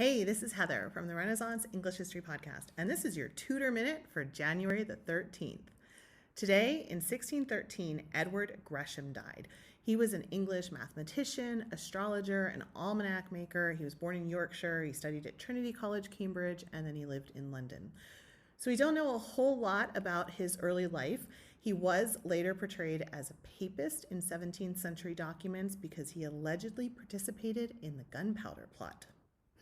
Hey, this is Heather from the Renaissance English History Podcast, and this is your Tudor Minute for January the 13th. Today, in 1613, Edward Gresham died. He was an English mathematician, astrologer, and almanac maker. He was born in Yorkshire. He studied at Trinity College, Cambridge, and then he lived in London. So we don't know a whole lot about his early life. He was later portrayed as a papist in 17th century documents because he allegedly participated in the gunpowder plot.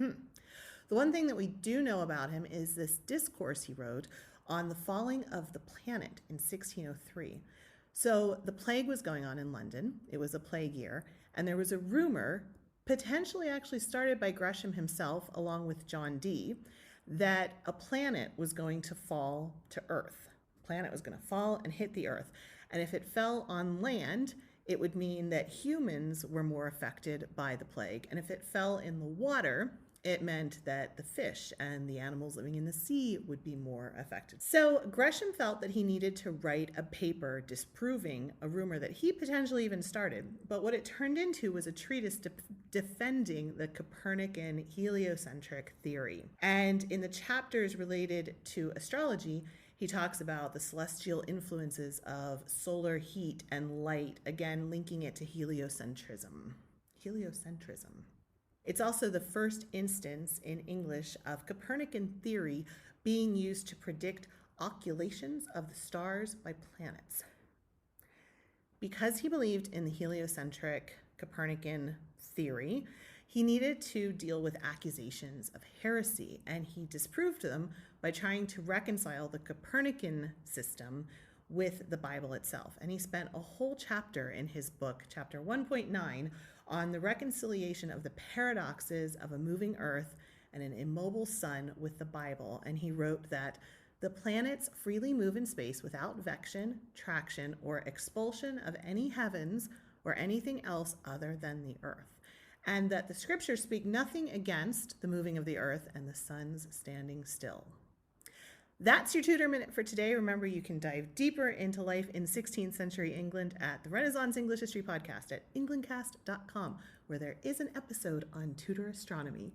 The one thing that we do know about him is this discourse he wrote on the falling of the planet in 1603. So the plague was going on in London. It was a plague year, and there was a rumor, potentially actually started by Gresham himself along with John Dee, that a planet was going to fall to Earth. A planet was going to fall and hit the Earth. And if it fell on land, it would mean that humans were more affected by the plague. And if it fell in the water, it meant that the fish and the animals living in the sea would be more affected. So Gresham felt that he needed to write a paper disproving a rumor that he potentially even started. But what it turned into was a treatise defending the Copernican heliocentric theory. And in the chapters related to astrology, he talks about the celestial influences of solar heat and light, again linking it to heliocentrism. It's also the first instance in English of Copernican theory being used to predict occultations of the stars by planets. Because he believed in the heliocentric Copernican theory, he needed to deal with accusations of heresy, and he disproved them by trying to reconcile the Copernican system with the Bible itself. And he spent a whole chapter in his book, chapter 1.9, on the reconciliation of the paradoxes of a moving earth and an immobile sun with the Bible. And he wrote that the planets freely move in space without vection, traction, or expulsion of any heavens or anything else other than the earth. And that the scriptures speak nothing against the moving of the earth and the sun's standing still. That's your Tudor Minute for today. Remember, you can dive deeper into life in 16th century England at the Renaissance English History Podcast at englandcast.com, where there is an episode on Tudor astronomy.